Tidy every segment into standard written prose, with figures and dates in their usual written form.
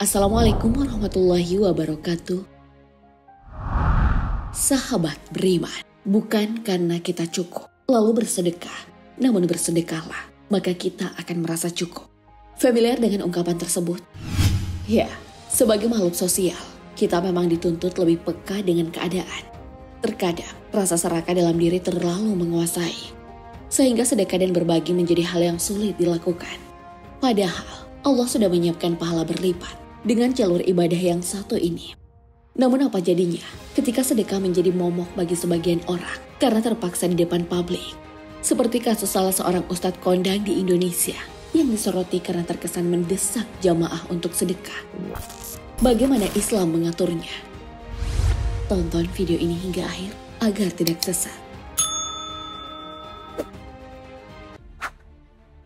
Assalamualaikum warahmatullahi wabarakatuh. Sahabat beriman, bukan karena kita cukup lalu bersedekah, namun bersedekahlah maka kita akan merasa cukup. Familiar dengan ungkapan tersebut? Ya, sebagai makhluk sosial, kita memang dituntut lebih peka dengan keadaan. Terkadang, rasa serakah dalam diri terlalu menguasai, sehingga sedekah dan berbagi menjadi hal yang sulit dilakukan. Padahal, Allah sudah menyiapkan pahala berlipat dengan jalur ibadah yang satu ini. Namun apa jadinya ketika sedekah menjadi momok bagi sebagian orang karena terpaksa di depan publik? Seperti kasus salah seorang ustadz kondang di Indonesia yang disoroti karena terkesan mendesak jamaah untuk sedekah. Bagaimana Islam mengaturnya? Tonton video ini hingga akhir agar tidak sesat.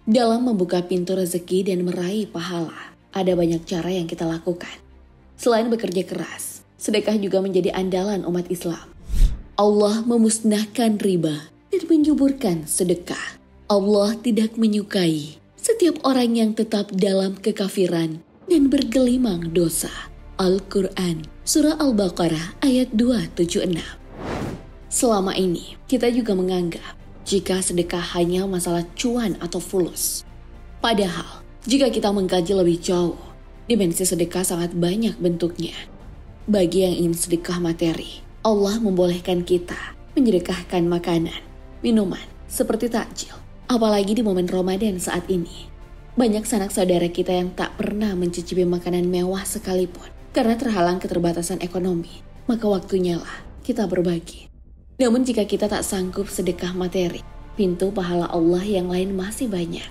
Dalam membuka pintu rezeki dan meraih pahala, ada banyak cara yang kita lakukan. Selain bekerja keras, sedekah juga menjadi andalan umat Islam. Allah memusnahkan riba dan menyuburkan sedekah. Allah tidak menyukai setiap orang yang tetap dalam kekafiran dan bergelimang dosa. Al-Quran, Surah Al-Baqarah ayat 276. Selama ini, kita juga menganggap jika sedekah hanya masalah cuan atau fulus. Padahal, jika kita mengkaji lebih jauh, dimensi sedekah sangat banyak bentuknya. Bagi yang ingin sedekah materi, Allah membolehkan kita menyedekahkan makanan, minuman, seperti takjil. Apalagi di momen Ramadan saat ini. Banyak sanak saudara kita yang tak pernah mencicipi makanan mewah sekalipun karena terhalang keterbatasan ekonomi. Maka waktunya lah kita berbagi. Namun jika kita tak sanggup sedekah materi, pintu pahala Allah yang lain masih banyak.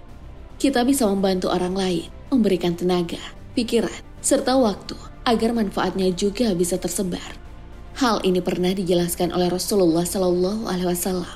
Kita bisa membantu orang lain, memberikan tenaga, pikiran, serta waktu agar manfaatnya juga bisa tersebar. Hal ini pernah dijelaskan oleh Rasulullah SAW.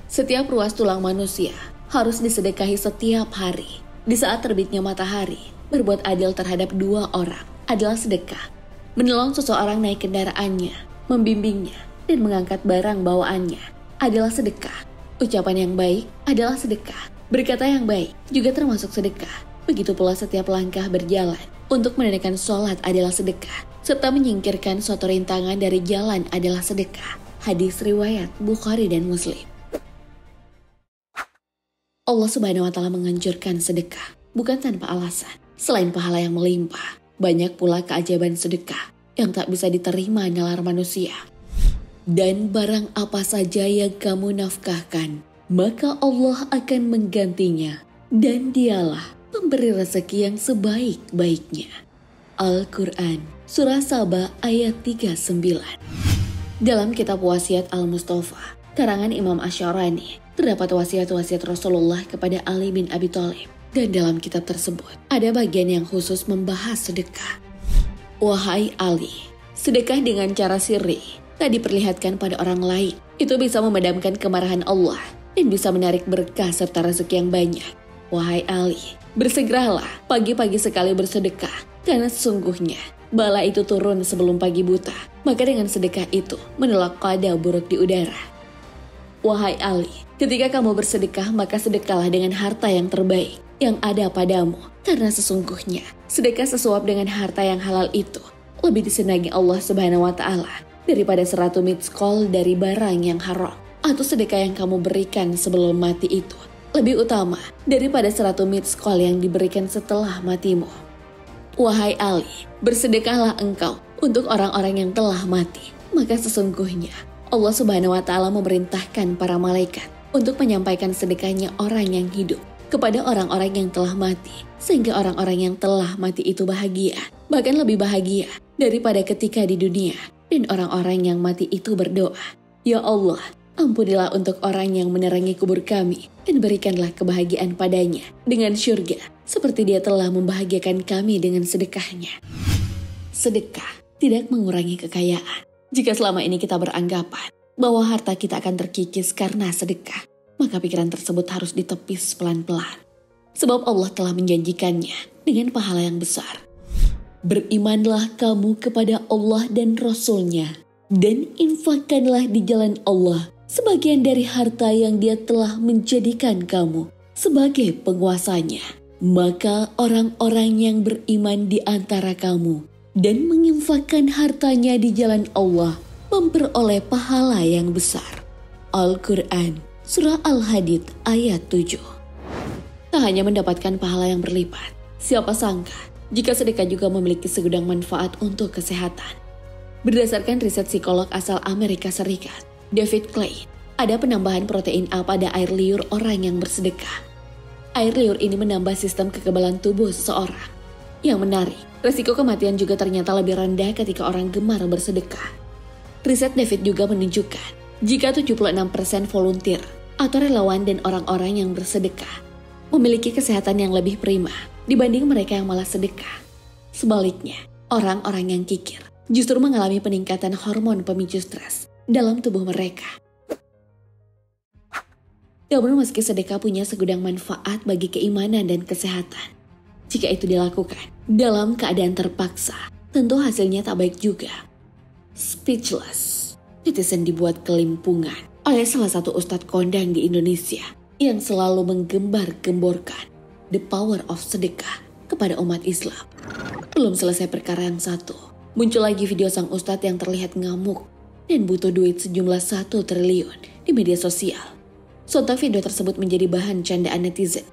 Setiap ruas tulang manusia harus disedekahi setiap hari. Di saat terbitnya matahari, berbuat adil terhadap 2 orang adalah sedekah. Menolong seseorang naik kendaraannya, membimbingnya, dan mengangkat barang bawaannya adalah sedekah. Ucapan yang baik adalah sedekah. Berkata yang baik juga termasuk sedekah. Begitu pula setiap langkah berjalan untuk menunaikan sholat adalah sedekah. Serta menyingkirkan suatu rintangan dari jalan adalah sedekah. Hadis riwayat Bukhari dan Muslim. Allah Subhanahu wa Ta'ala menganjurkan sedekah bukan tanpa alasan. Selain pahala yang melimpah, banyak pula keajaiban sedekah yang tak bisa diterima nalar manusia. Dan barang apa saja yang kamu nafkahkan, maka Allah akan menggantinya, dan dialah pemberi rezeki yang sebaik-baiknya. Al-Quran, Surah Saba ayat 39. Dalam kitab Wasiat Al-Mustafa, karangan Imam Asy'arani, terdapat wasiat-wasiat Rasulullah kepada Ali bin Abi Thalib. Dan dalam kitab tersebut, ada bagian yang khusus membahas sedekah. Wahai Ali, sedekah dengan cara sirri, tak diperlihatkan pada orang lain, itu bisa memadamkan kemarahan Allah dan bisa menarik berkah serta rezeki yang banyak. Wahai Ali, bersegeralah pagi-pagi sekali bersedekah, karena sesungguhnya bala itu turun sebelum pagi buta. Maka dengan sedekah itu menolak qada buruk di udara. Wahai Ali, ketika kamu bersedekah, maka sedekahlah dengan harta yang terbaik yang ada padamu, karena sesungguhnya sedekah sesuap dengan harta yang halal itu lebih disenangi Allah Subhanahu wa Ta'ala daripada 100 mitskol dari barang yang haram. Atau sedekah yang kamu berikan sebelum mati itu lebih utama daripada 100 mitskol yang diberikan setelah matimu. Wahai Ali, bersedekahlah engkau untuk orang-orang yang telah mati. Maka sesungguhnya Allah Subhanahu wa Ta'ala memerintahkan para malaikat untuk menyampaikan sedekahnya orang yang hidup kepada orang-orang yang telah mati, sehingga orang-orang yang telah mati itu bahagia, bahkan lebih bahagia daripada ketika di dunia. Dan orang-orang yang mati itu berdoa, Ya Allah, ampunilah untuk orang yang menerangi kubur kami, dan berikanlah kebahagiaan padanya dengan syurga, seperti dia telah membahagiakan kami dengan sedekahnya. Sedekah tidak mengurangi kekayaan. Jika selama ini kita beranggapan bahwa harta kita akan terkikis karena sedekah, maka pikiran tersebut harus ditepis pelan-pelan. Sebab Allah telah menjanjikannya dengan pahala yang besar. Berimanlah kamu kepada Allah dan Rasul-Nya, dan infakkanlah di jalan Allah sebagian dari harta yang Dia telah menjadikan kamu sebagai penguasanya. Maka orang-orang yang beriman di antara kamu dan menginfakkan hartanya di jalan Allah memperoleh pahala yang besar. Al-Quran, Surah Al-Hadid ayat 7. Tak hanya mendapatkan pahala yang berlipat, siapa sangka jika sedekah juga memiliki segudang manfaat untuk kesehatan. Berdasarkan riset psikolog asal Amerika Serikat, David Klein, ada penambahan protein A pada air liur orang yang bersedekah. Air liur ini menambah sistem kekebalan tubuh seseorang. Yang menarik, resiko kematian juga ternyata lebih rendah ketika orang gemar bersedekah. Riset David juga menunjukkan jika 76% volunteer atau relawan dan orang-orang yang bersedekah memiliki kesehatan yang lebih prima dibanding mereka yang malas sedekah. Sebaliknya, orang-orang yang kikir justru mengalami peningkatan hormon pemicu stres dalam tubuh mereka. Namun meski sedekah punya segudang manfaat bagi keimanan dan kesehatan, jika itu dilakukan dalam keadaan terpaksa, tentu hasilnya tak baik juga. Speechless, netizen dibuat kelimpungan oleh salah satu ustadz kondang di Indonesia yang selalu menggembar-gemborkan the power of sedekah kepada umat Islam. Belum selesai perkara yang satu, muncul lagi video sang ustadz yang terlihat ngamuk dan butuh duit sejumlah 1 triliun di media sosial. Sontak video tersebut menjadi bahan candaan netizen.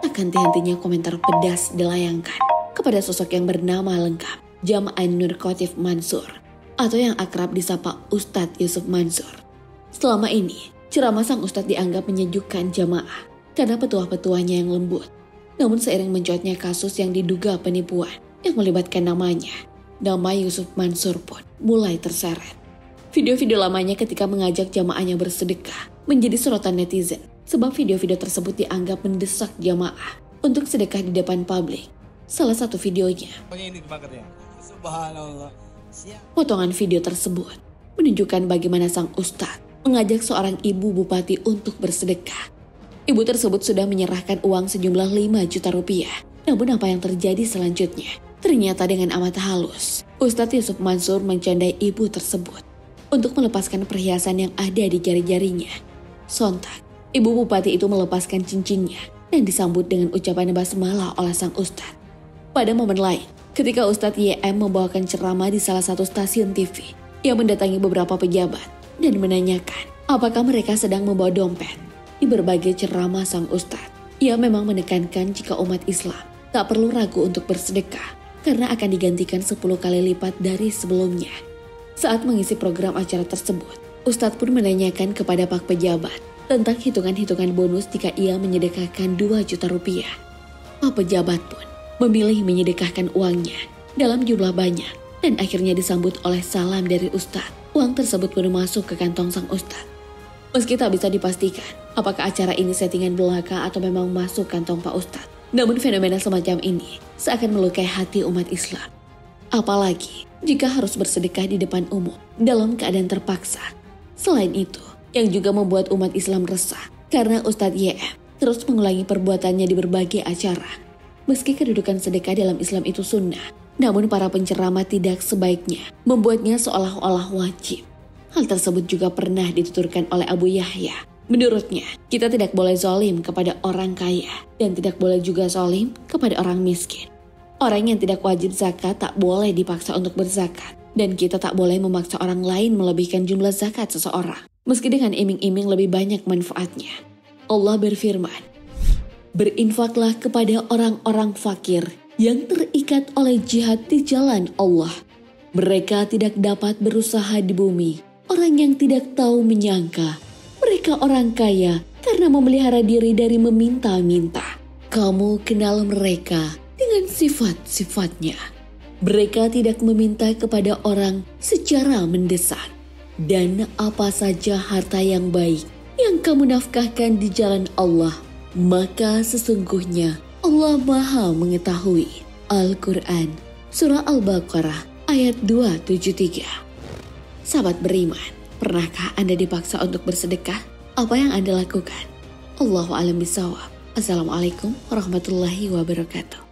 Tak henti-hentinya komentar pedas dilayangkan kepada sosok yang bernama lengkap Jam'an Nur Khotif Mansur atau yang akrab disapa Ustadz Yusuf Mansur. Selama ini, ceramah sang ustadz dianggap menyejukkan jamaah karena petuah-petuahnya yang lembut. Namun seiring mencuatnya kasus yang diduga penipuan yang melibatkan namanya, nama Yusuf Mansur pun mulai terseret. Video-video lamanya ketika mengajak jamaahnya bersedekah menjadi sorotan netizen sebab video-video tersebut dianggap mendesak jamaah untuk sedekah di depan publik. Salah satu videonya, potongan video tersebut menunjukkan bagaimana sang ustadz mengajak seorang ibu bupati untuk bersedekah. Ibu tersebut sudah menyerahkan uang sejumlah 5 juta rupiah. Namun apa yang terjadi selanjutnya? Ternyata dengan amat halus, Ustadz Yusuf Mansur mencandai ibu tersebut untuk melepaskan perhiasan yang ada di jari-jarinya. Sontak, ibu bupati itu melepaskan cincinnya dan disambut dengan ucapan basmalah oleh sang ustadz. Pada momen lain, ketika Ustadz YM membawakan ceramah di salah satu stasiun TV, ia mendatangi beberapa pejabat dan menanyakan apakah mereka sedang membawa dompet. Di berbagai ceramah sang ustadz, ia memang menekankan jika umat Islam tak perlu ragu untuk bersedekah karena akan digantikan 10 kali lipat dari sebelumnya. Saat mengisi program acara tersebut, Ustadz pun menanyakan kepada pak pejabat tentang hitungan-hitungan bonus jika ia menyedekahkan 2 juta rupiah. Pak pejabat pun memilih menyedekahkan uangnya dalam jumlah banyak dan akhirnya disambut oleh salam dari Ustadz. Uang tersebut pun masuk ke kantong sang Ustadz. Meski tak bisa dipastikan apakah acara ini settingan belaka atau memang masuk kantong Pak Ustadz, namun fenomena semacam ini seakan melukai hati umat Islam. Apalagi jika harus bersedekah di depan umum dalam keadaan terpaksa. Selain itu, yang juga membuat umat Islam resah karena Ustadz YM terus mengulangi perbuatannya di berbagai acara. Meski kedudukan sedekah dalam Islam itu sunnah, namun para penceramah tidak sebaiknya membuatnya seolah-olah wajib. Hal tersebut juga pernah dituturkan oleh Abu Yahya. Menurutnya, kita tidak boleh zalim kepada orang kaya dan tidak boleh juga zalim kepada orang miskin. Orang yang tidak wajib zakat tak boleh dipaksa untuk berzakat. Dan kita tak boleh memaksa orang lain melebihkan jumlah zakat seseorang, meski dengan iming-iming lebih banyak manfaatnya. Allah berfirman, berinfaklah kepada orang-orang fakir yang terikat oleh jihad di jalan Allah. Mereka tidak dapat berusaha di bumi. Orang yang tidak tahu menyangka, mereka orang kaya karena memelihara diri dari meminta-minta. Kamu kenal mereka dengan sifat-sifatnya. Mereka tidak meminta kepada orang secara mendesak. Dan apa saja harta yang baik yang kamu nafkahkan di jalan Allah, maka sesungguhnya Allah Maha mengetahui. Al-Quran, Surah Al-Baqarah, ayat 273. Sahabat beriman, pernahkah Anda dipaksa untuk bersedekah? Apa yang Anda lakukan? Allahu a'lam bishawab. Assalamualaikum warahmatullahi wabarakatuh.